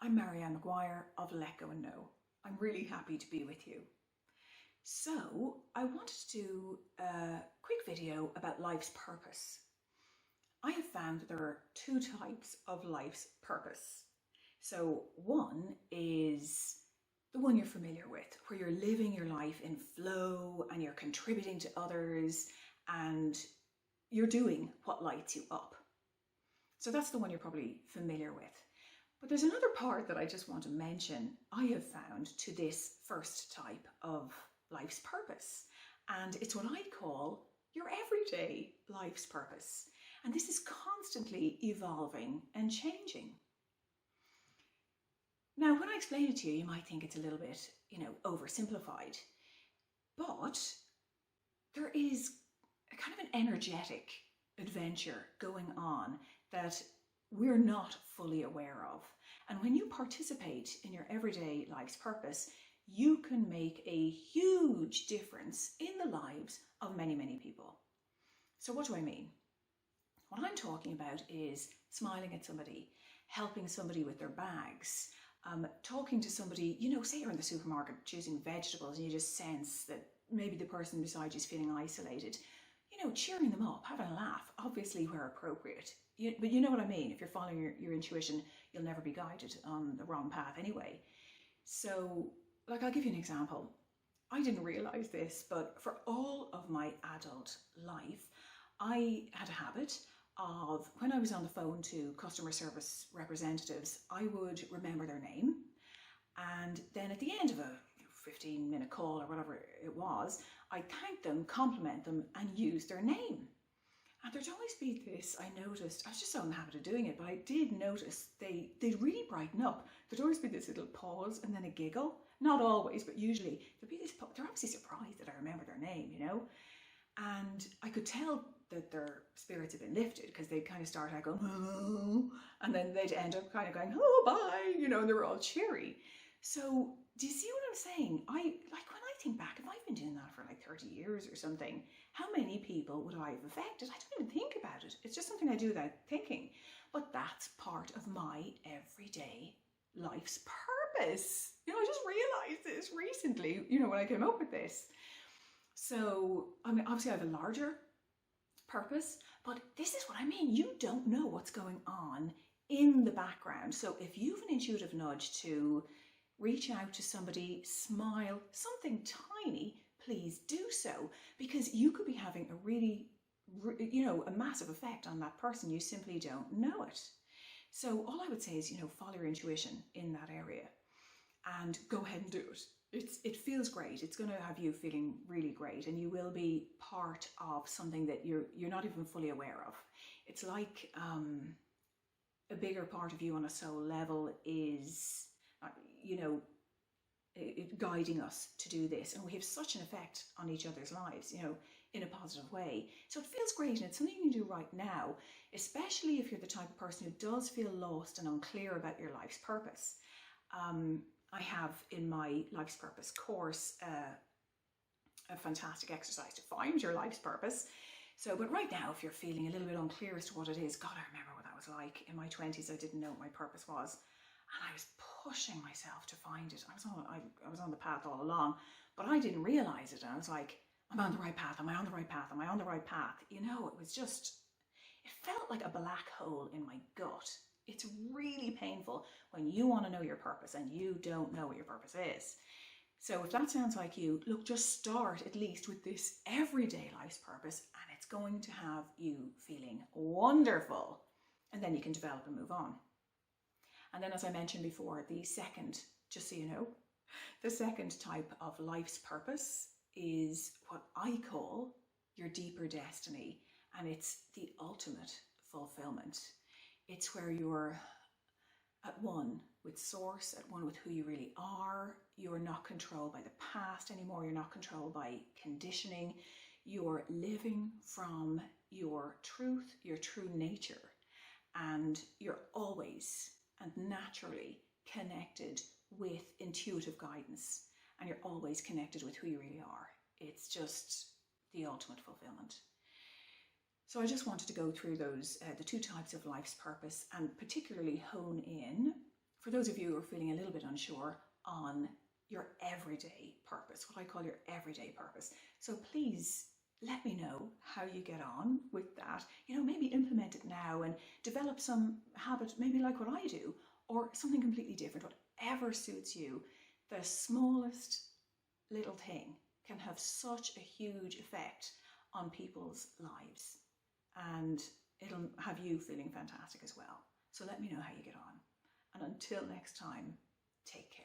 I'm Marianne McGuire of Let Go and Know. I'm really happy to be with you. So, I wanted to do a quick video about life's purpose. I have found that there are two types of life's purpose. So, one is the one you're familiar with, where you're living your life in flow and you're contributing to others and you're doing what lights you up. So, that's the one you're probably familiar with. But there's another part that I just want to mention I have found to this first type of life's purpose. And it's what I call your everyday life's purpose. And this is constantly evolving and changing. Now, when I explain it to you, you might think it's a little bit, oversimplified. But there is a kind of an energetic adventure going on that we're not fully aware of. And when you participate in your everyday life's purpose, you can make a huge difference in the lives of many, many people. So what do I mean? What I'm talking about is smiling at somebody, helping somebody with their bags, talking to somebody, say you're in the supermarket choosing vegetables and you just sense that maybe the person beside you is feeling isolated. Cheering them up, having a laugh, obviously where appropriate. But you know what I mean. If you're following your intuition, you'll never be guided on the wrong path anyway. So, I'll give you an example. I didn't realize this, but for all of my adult life, I had a habit of when I was on the phone to customer service representatives, I would remember their name. And then at the end of a 15-minute call or whatever it was, I thank them, compliment them, and use their name. And there'd always be this, I noticed, I was just so in the habit of doing it, but I did notice they'd really brighten up. There'd always be this little pause and then a giggle. Not always, but usually there'd be this, they're obviously surprised that I remember their name, And I could tell that their spirits had been lifted because they'd kind of start out going, hello, and then they'd end up kind of going, oh, bye, and they were all cheery. So do you see what I'm saying? When I think back, if I've been doing that for like 30 years or something, how many people would I have affected? I don't even think about it. It's just something I do without thinking. But that's part of my everyday life's purpose. I just realized this recently, when I came up with this. So, obviously I have a larger purpose, but this is what I mean. You don't know what's going on in the background. So if you've an intuitive nudge to reach out to somebody, smile, something tiny, please do so, because you could be having a really, a massive effect on that person. You simply don't know it. So all I would say is, follow your intuition in that area and go ahead and do it. It feels great. It's going to have you feeling really great, and you will be part of something that you're not even fully aware of. It's like a bigger part of you on a soul level is guiding us to do this. And we have such an effect on each other's lives, in a positive way. So it feels great, and it's something you can do right now, especially if you're the type of person who does feel lost and unclear about your life's purpose. I have in my life's purpose course a fantastic exercise to find your life's purpose. So, but right now, if you're feeling a little bit unclear as to what it is, God, I remember what that was like. In my 20s, I didn't know what my purpose was. And I was pushing myself to find it. I was on the path all along, but I didn't realize it. And I was like, I'm on the right path. Am I on the right path? Am I on the right path? It was just, it felt like a black hole in my gut. It's really painful when you want to know your purpose and you don't know what your purpose is. So if that sounds like you, look, just start at least with this everyday life's purpose, and it's going to have you feeling wonderful. And then you can develop and move on. And then, as I mentioned before, the second, just so you know, the second type of life's purpose is what I call your deeper destiny. And it's the ultimate fulfillment. It's where you're at one with source, at one with who you really are. You're not controlled by the past anymore. You're not controlled by conditioning. You're living from your truth, your true nature. And you're always and naturally connected with intuitive guidance. And you're always connected with who you really are. It's just the ultimate fulfillment. So I just wanted to go through those, the two types of life's purpose, and particularly hone in for those of you who are feeling a little bit unsure on your everyday purpose, what I call your everyday purpose. So please let me know how you get on with that. Maybe implement it now and develop some habit, maybe like what I do, or something completely different, whatever suits you. The smallest little thing can have such a huge effect on people's lives, and it'll have you feeling fantastic as well. So let me know how you get on. And until next time, take care.